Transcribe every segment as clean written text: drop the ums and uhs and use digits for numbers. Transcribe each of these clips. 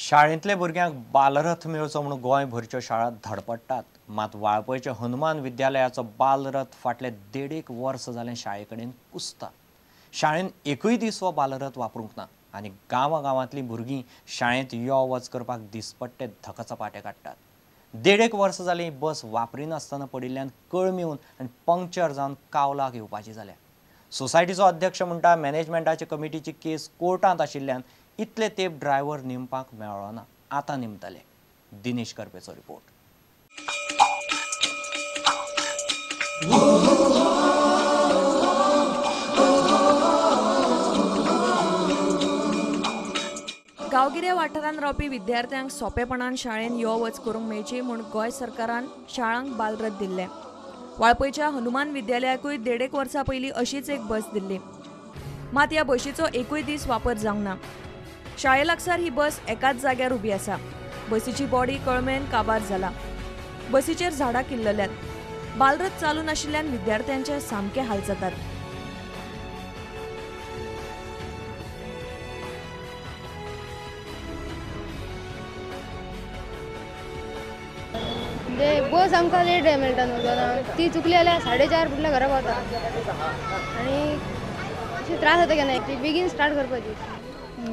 शाळेंतले भुरग्यांक बालरथ मेळचो म्हणून गोंयभरच्यो शाळा धडपडटात. मात वाळपयचे हनुमान विद्यालयाचो बालरथ फाटले 1.5 वर्स जालें शाळे कडेन कुसता. शाळेन एकूय दीस हो बालरथ वापरूंक ना आनी गांवांतलीं भुरगीं शाळेंत यो वच करपाक दिसपट्टे धकचपाटे काडटात. 1.5 वर्स जालीं बस वापरिनासतना पडिल्ल्यान कळमी येवन आनी पंक्चर जावन कावलाक येवपाची जाल्या. सोसायटीचो अध्यक्ष म्हणटा मॅनेजमेंटाचे कमिटीची केस कोर्टांत आशिल्ल्यान इतले तेंप ड्रायव्हर नेमपाक मेळ्ळो ना. आतां नेमतले. दिनेश करपेचो रिपोर्ट. गांवगिऱ्या वाठारांत रावपी विद्यार्थ्यांक सोंपेपणान शाळेंत यो वच करूंक मेळची म्हूण गोंय सरकारान शाळांक बालरथ दिल्ले. वाळपयच्या हनुमान विद्यालयाकूय 1.5 वर्सां पयलीं अशीच एक बस दिल्ली. मात ह्या बशीचो एकूय दीस वापर जावंक ना. शाळे लागसार ही बस एकाच जाग्यार उबी आसा. बसीची बॉडी कळमेन काबार जाला. बसीचेर झाडां किल्लल्यात. बालरथ चालू नाशिल्ल्यान विद्यार्थ्यांचे सामके हाल जातात. बस आमकां लेट मेळटा न्हू, ती चुकली जाल्यार 4:30 फुटल्या घरा पावता आनी अशें त्रास जाता केन्ना ती बेगीन स्टार्ट करपाची.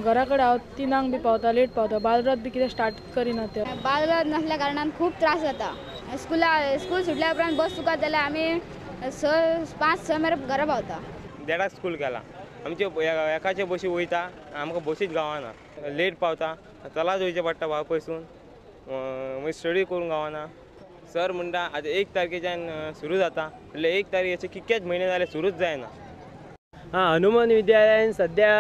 घरा कडेन हांव 3 बी पावता, लेट पावता. बालरथ बी कितें स्टार्ट करिना ते. बालरथ नासल्या कारणान खूब त्रास जाता. स्कूल सुटल्या उपरांत बस चुकत जाल्यार आमी 5-6 मेरेन घरा पावता. 1:30 स्कूल गेला. आमचे एकाचे बशी वयता, आमकां बशीच गावना. लेट पावता, चलाच वयचें पडटा वापयसून. मागीर स्टडी करूंक गावना. सर म्हणटा आतां 1 तारखेच्यान सुरू जाता, जाल्यार 1 तारखेचे कितकेच म्हयने जाले सुरूच जायना. हनुमान विद्यालयान सध्या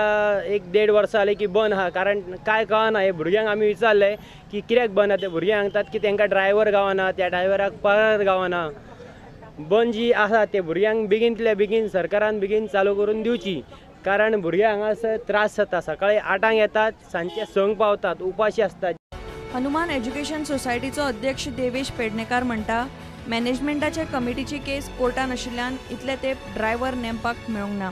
1-1.5 वर्सां जाली की बंद आहा. कारण काय कळना. हे भुरग्यांक आमी विचारले की कित्याक बंद आहा. ते भुरग्यांक सांगतात की तांकां ड्रायव्हर गावना, त्या ड्रायव्हराक पगार गावना. बंद जी आसा ते भुरग्यांक बेगींतल्या बेगीन सरकारान बेगीन चालू करून दिवची. कारण भुरग्यांक हांगासर त्रास जाता. सकाळी 8 येतात, सांजचे 6 पावतात, उपाशी आसतात. हनुमान एज्युकेशन सोसायटीचो अध्यक्ष देवेश पेडणेकार म्हणटा मॅनेजमेंटाचे कमिटीची केस कोर्टान आशिल्ल्यान इतले तेंप ड्रायव्हर नेमपाक मेळूंक ना.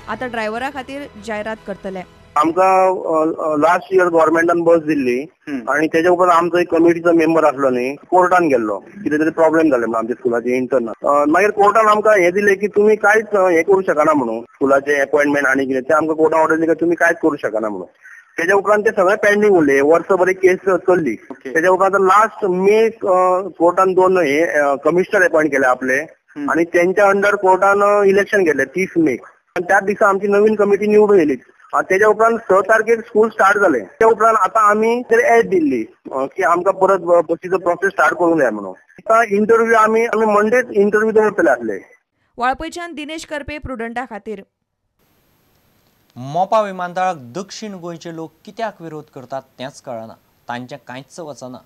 आतां ड्रायव्हरा खातीर जायरात करतले. आमकां लास्ट इयर गव्हर्मेंटान बस दिल्ली आणि त्याच्या उपरांत आमचो एक कमिटीचो मेंबर आसलो न्ही, कोर्टान गेल्लो. कितें तरी प्रॉब्लेम जाले म्हणून आमच्या स्कुलाचे इंटर्नल. मागीर कोर्टान आमकां हे दिले की तुमी कांयच हे करूं शकना म्हणून. स्कुलाचे अपॉइंटमेंट आनी कितें ते आमकां कोर्टान ऑर्डर दिली की तुमी कांयच करूं शकना म्हणून. त्याच्या उपरांत ते सगळे पेंडिंग उरले. वर्सभर एक केस चल्ली. त्याच्या उपरांत लास्ट मे कोर्टान 2 कमिशनर अपॉइंट केले आपले आणि त्यांच्या अंडर कोर्टान इलेक्शन घेतले 30 मे. त्याच दिसा आमची नवीन कमिटी निवडून येयली. त्याच्या उपरांत 6 तारखेक स्कूल स्टार्ट जाले. त्या उपरांत आतां आमी एड दिल्ली की आमकां परत बसीचो प्रोसेस स्टार्ट करूंक जाय म्हणून. आतां इंटरव्यू आमी मंडेच इंटरव्यू दवरतले आसले. वाळपयच्यान दिनेश करपे प्रुडंटा खातीर. मोपा विमानतळाक दक्षिण गोंयचे लोक कित्याक विरोध करतात तेंच कळना. तांचें कांयच वचना.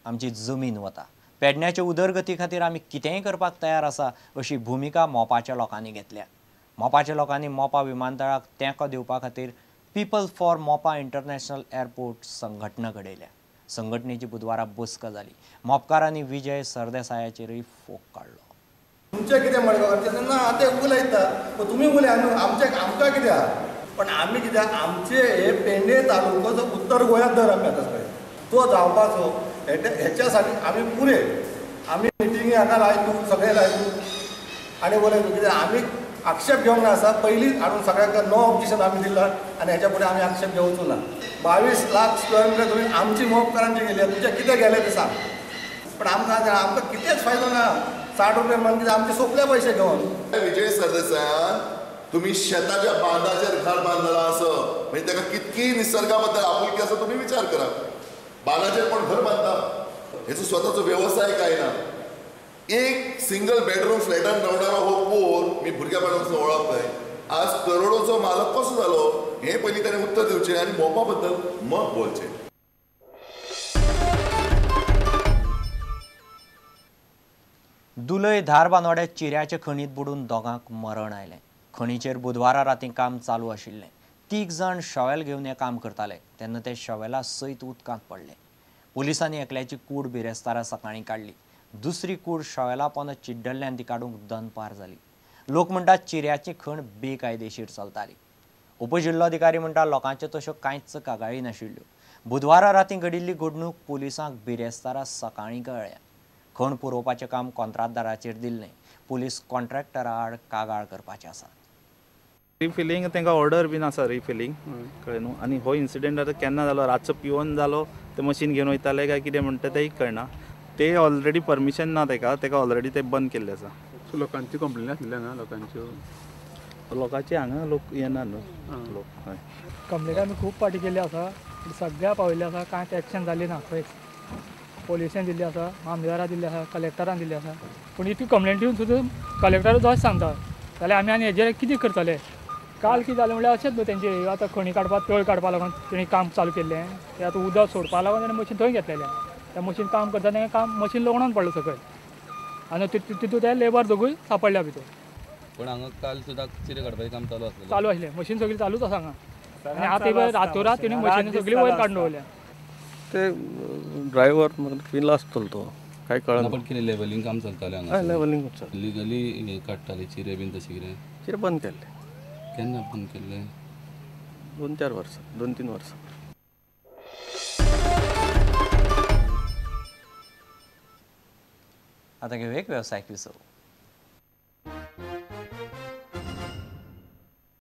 आमची जमीन वता. पेडण्याचे उदरगती खातीर आमी कितेंय करपाक तयार आसा अशी भुमिका मोपाच्या लोकांनी घेतल्या. मोपाच्या लोकांनी मोपा विमानतळाक तेंको दिवपा खातीर पीपल फॉर मोपा इंटरनॅशनल एअरपोर्ट संघटना घडयल्या. संघटनेची बुधवारा बसका जाली. मोपकारांनी विजय सरदेसायाचेरय फोग काडलो. तुमचे कितें म्हणटा ना ते उलयता, तुमी उलया न्हू, आमकां कितें आहा. पण आमी कित्याक आमचे हे पेडणे तालुको जो उत्तर गोंयांत धर आमी आतां पळय तो जावपाचो हेच्या आमी पुरे आमी मिटिंगी हांगा लायतू सगळे लायतू आनी उलयतू. कित्याक आमी आक्षेप घेवंक ना आसा. पयलींच हाडून सगळ्यांक नो ऑब्जेक्शन आमी दिलां आनी हेच्या फुडें आमी आक्षेप घेवचो ना. 22 लाख स्क्वेअर मिटर तुमी आमची मोपकारांची गेली, तुमचे कितें गेले ते सांग. पण आमकां कितेंच फायदो ना. 60 रुपया म्हणून कितें आमचे सोंपले पयशे घेवन. विजय सरदेसायान तुम्ही शेताच्या बांदाचेर घर बांदला असं म्हणजे त्याला कितकी निसर्गाबद्दल आपुलकी असं तुम्ही विचार करा. बांदाचेर कोण घर बांधता, ह्याचो स्वतःचो व्यवसाय काय ना. एक सिंगल बेडरूम फ्लॅटान रावणारा हो पोर मी भुरग्यापणापासून ओळखताय. आज करोडोचो मालक कसो जालो हे पयलीं ताणें उत्तर दिवचें आनी मोपा बद्दल मत बोलचें. दुलय धार बांदोड्यात चिऱ्याचे खणीत बुडून दोगांक मरण आयलें. खणीचेर बुधवारा रातीं काम चालू आशिल्लें. 3 जाण शॉवेल घेवन हें काम करताले तेन्ना ते शॉवेला सयत उदकांत पडले. पुलिसांनी एकल्याची कूड बिरेस्तारा सकाळीं काडली. दुसरी कूड शॉवेला पोंद चिड्डल्ल्यान ती काडूंक दनपार जाली. लोक म्हणटात चिऱ्याची खण बेकायदेशीर चलताली. उपजिल्लोधिकारी म्हणटा लोकांच्यो तश्यो कांयच कागाळी नाशिल्ल्यो. बुधवारा राती घडिल्ली घडणूक पुलिसांक बिरेस्तारा सकाळीं कळ्ळ्या. खण पुरोवपाचें काम कंत्राटदाराचेर दिल्लें. पुलीस कॉन्ट्रॅक्टरा आड कागाळ करपाचे आसा. रिफिलींग तांकां ऑर्डर बीन आसा रिफिलींग कळ्ळें न्हू. आनी हो इन्सिडेंट आतां केन्ना जालो रातचो पिवन जालो ते मशीन घेवन वयताले काय कितें म्हणटा तेंय कळना. ते ऑलरेडी परमिशन ना ताका ऑलरेडी ते बंद केल्ले आसा. सो लोकांची कंप्लेन आसलेली हांगा लोकांच्यो लोकांचे हांगा लोक येना न्हू लोक. हय कंप्लेन आमी खूब फाटी केल्ली आसा. सगळ्या पावयल्ली आसा. कांयच एक्शन जाल्ली ना. खंयच पोलिसेन दिल्ली आसा, मामलेदारा दिल्ली आसा, कलेक्टरान दिल्ली आसा. पूण इतली कंप्लेंट दिवन सुद्दां कलेक्टर जॉय सांगता जाल्यार आमी आनी हेजेर कितें करतले. काल कितें जालें म्हणल्यार अशेंच न्हू तेंचे आतां खणी काडपाक तळ काडपाक लागून तेणी काम चालू केल्लें. ते आतां उदक सोडपाक लागून तेणें मशीन थंय घेतलेलें. त्या मशीन काम करता तें काम मशीन लोवणान पडलें सकयल आनी तितून ते लेबर दोगूय सापडल्या भितर. पण हांगा काल सुद्दां चिरे काडपाचें काम चालू आसलें. मशीन सगळी चालूच आसा हांगा. आनी आतां रातोरात तेणी मशीन सगळी वयर काडून दवरल्या. ते ड्रायव्हर पिला आसतलो तो काय कळना. पण कितें लेवलिंग काम चलतालें हांगा. हय लेवलिंग लिगली काडटाले चिरे बीन तशें कितें. चिरे बंद केल्ले. केन्ना बंद केल्ले. 2-3 वर्सां. आता घेऊ एक व्यावसायिक विसरू.